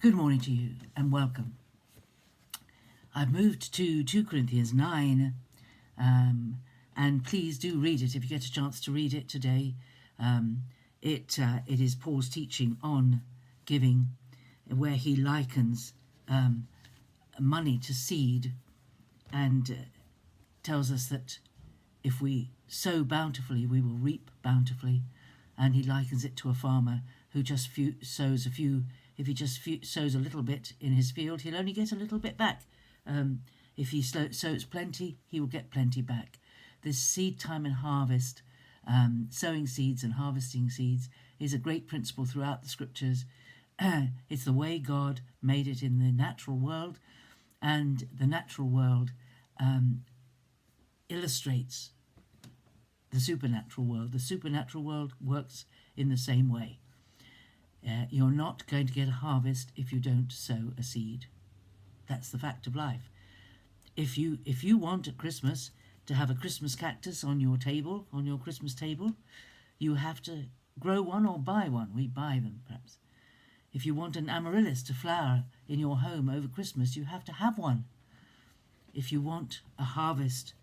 Good morning to you and welcome. I've moved to 2 Corinthians 9, and please do read it if you get a chance to read it today. It is Paul's teaching on giving, where he likens money to seed and tells us that if we sow bountifully, we will reap bountifully. And he likens it to a farmer who just sows a few. If he just sows a little bit in his field, he'll only get a little bit back. If he sows plenty, he will get plenty back. This seed time and harvest, sowing seeds and harvesting seeds, is a great principle throughout the scriptures. It's the way God made it in the natural world, and the natural world illustrates the supernatural world. The supernatural world works in the same way. You're not going to get a harvest if you don't sow a seed. That's the fact of life. If you want at Christmas to have a Christmas cactus on your table, on your Christmas table, you have to grow one or buy one. We buy them, perhaps. If you want an amaryllis to flower in your home over Christmas, you have to have one. If you want a harvest,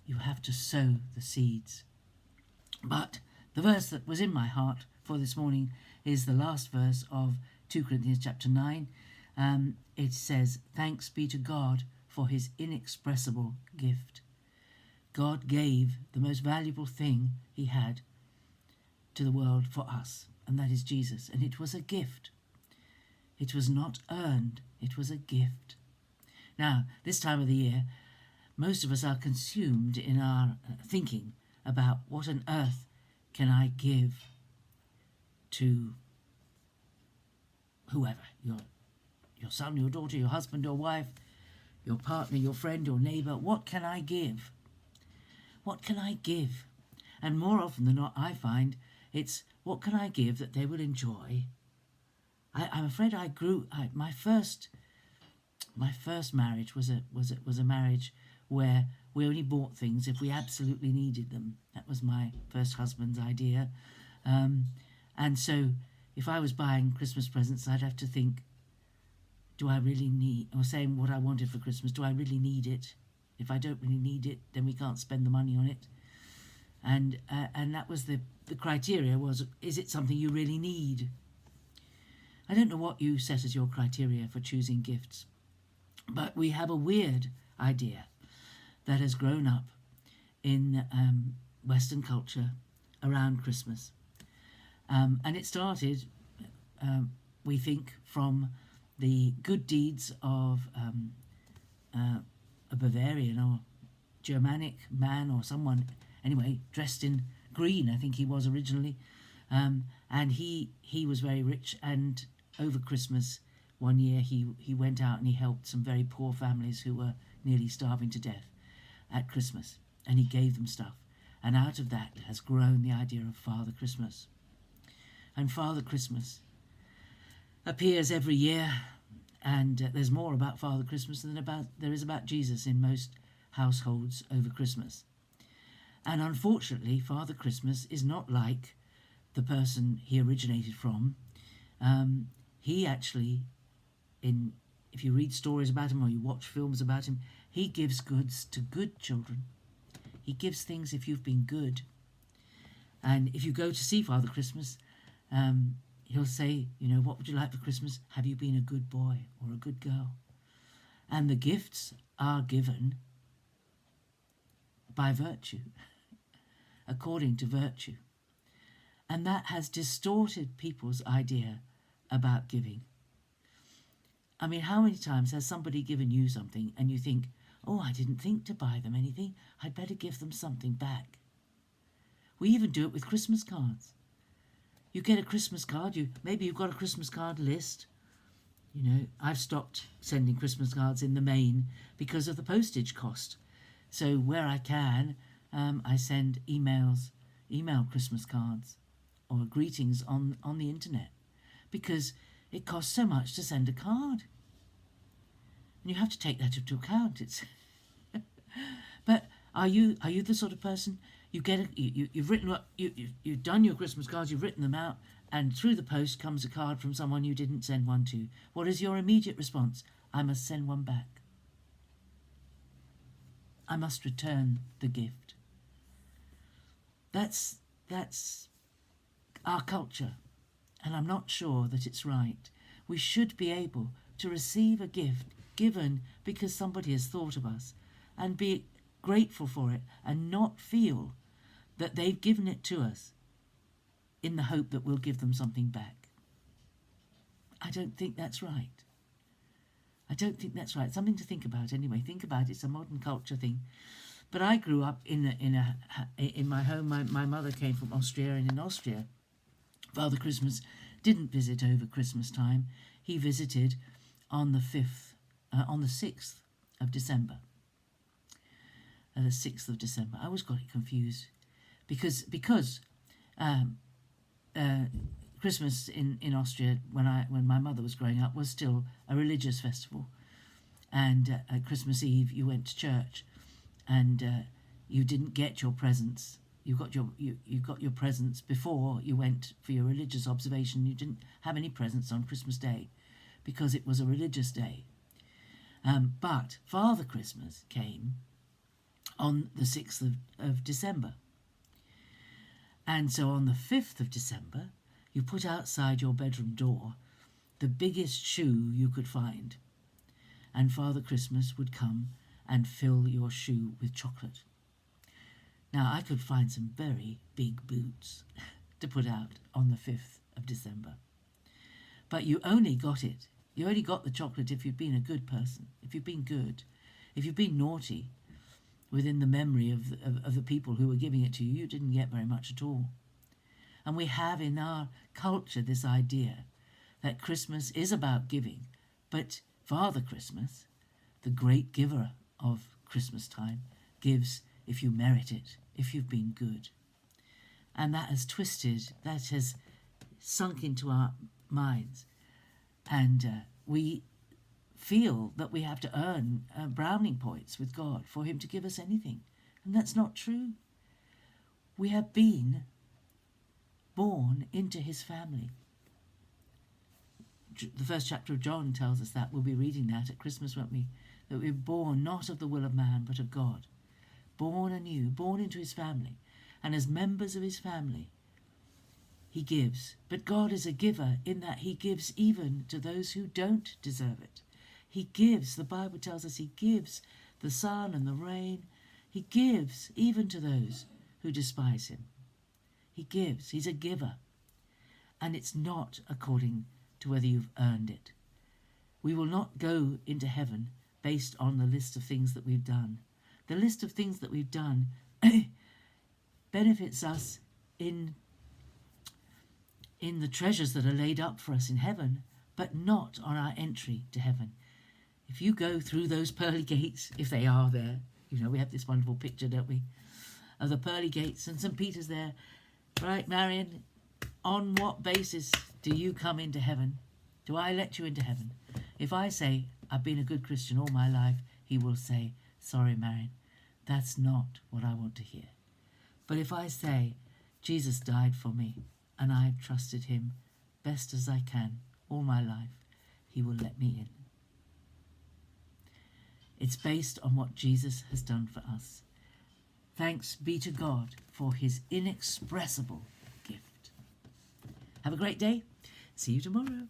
you have to sow the seeds. But the verse that was in my heart for this morning is the last verse of 2 Corinthians chapter 9. It says, "Thanks be to God for his inexpressible gift." God gave the most valuable thing he had to the world for us, and that is Jesus. And it was a gift. It was not earned. It was a gift. Now, this time of the year, most of us are consumed in our thinking about what on earth can I give to whoever, your son, your daughter, your husband, your wife, your partner, your friend, your neighbour. What can I give? What can I give? And more often than not, I find it's what can I give that they will enjoy. I'm afraid my first marriage was a marriage where we only bought things if we absolutely needed them. That was my first husband's idea. And so if I was buying Christmas presents, I'd have to think, do I really need, or saying what I wanted for Christmas, do I really need it? If I don't really need it, then we can't spend the money on it. And that was the criteria was, is it something you really need? I don't know what you set as your criteria for choosing gifts, but we have a weird idea that has grown up in Western culture around Christmas. And it started, we think, from the good deeds of a Bavarian or Germanic man or someone, anyway, dressed in green, I think he was originally. And he was very rich, and over Christmas one year he went out and he helped some very poor families who were nearly starving to death at Christmas, and he gave them stuff. And out of that has grown the idea of Father Christmas. And Father Christmas appears every year, and there's more about Father Christmas than there is about Jesus in most households over Christmas. And unfortunately, Father Christmas is not like the person he originated from. He actually, if you read stories about him or you watch films about him, he gives goods to good children. He gives things if you've been good. And if you go to see Father Christmas, he'll say, what would you like for Christmas? Have you been a good boy or a good girl? And the gifts are given by virtue, according to virtue. And that has distorted people's idea about giving. I mean, how many times has somebody given you something and you think, oh, I didn't think to buy them anything. I'd better give them something back. We even do it with Christmas cards. You get a Christmas card, maybe you've got a Christmas card list. I've stopped sending Christmas cards in the main because of the postage cost. So where I can, I send email Christmas cards or greetings on the internet, because it costs so much to send a card. And you have to take that into account. But are you the sort of person you've written you've done your Christmas cards, you've written them out, and through the post comes a card from someone you didn't send one to. What is your immediate response? I must send one back. I must return the gift. That's our culture, and I'm not sure that it's right. We should be able to receive a gift given because somebody has thought of us and be grateful for it and not feel that they've given it to us in the hope that we'll give them something back. I don't think that's right. I don't think that's right. Something to think about anyway. Think about it. It's a modern culture thing. But I grew up in my home. My mother came from Austria, and in Austria, Father Christmas didn't visit over Christmas time. He visited on the 6th of December. The 6th of December. I always got it confused because Christmas in Austria when my mother was growing up was still a religious festival, and at Christmas Eve you went to church, and you didn't get your presents. You got your presents before you went for your religious observation. You didn't have any presents on Christmas Day because it was a religious day. But Father Christmas came on the 6th of December. And so on the 5th of December, you put outside your bedroom door the biggest shoe you could find. And Father Christmas would come and fill your shoe with chocolate. Now, I could find some very big boots to put out on the 5th of December. But you only got the chocolate if you've been a good person, if you've been good. If you've been naughty, within the memory of the people who were giving it to you, you didn't get very much at all. And we have in our culture this idea that Christmas is about giving, but Father Christmas, the great giver of Christmas time, gives if you merit it, if you've been good. And that has sunk into our minds. And we feel that we have to earn browning points with God for him to give us anything. And that's not true. We have been born into his family. The first chapter of John tells us that. We'll be reading that at Christmas, won't we? That we're born not of the will of man, but of God. Born anew, born into his family. And as members of his family, he gives. But God is a giver in that he gives even to those who don't deserve it. He gives, the Bible tells us, he gives the sun and the rain. He gives even to those who despise him. He gives. He's a giver. And it's not according to whether you've earned it. We will not go into heaven based on the list of things that we've done. The list of things that we've done benefits us in the treasures that are laid up for us in heaven, but not on our entry to heaven. If you go through those pearly gates, if they are there, we have this wonderful picture, don't we, of the pearly gates and St. Peter's there. Right, Marion, on what basis do you come into heaven? Do I let you into heaven? If I say, I've been a good Christian all my life, he will say, sorry, Marion, that's not what I want to hear. But if I say, Jesus died for me, and I've trusted him best as I can all my life, he will let me in. It's based on what Jesus has done for us. Thanks be to God for his inexpressible gift. Have a great day. See you tomorrow.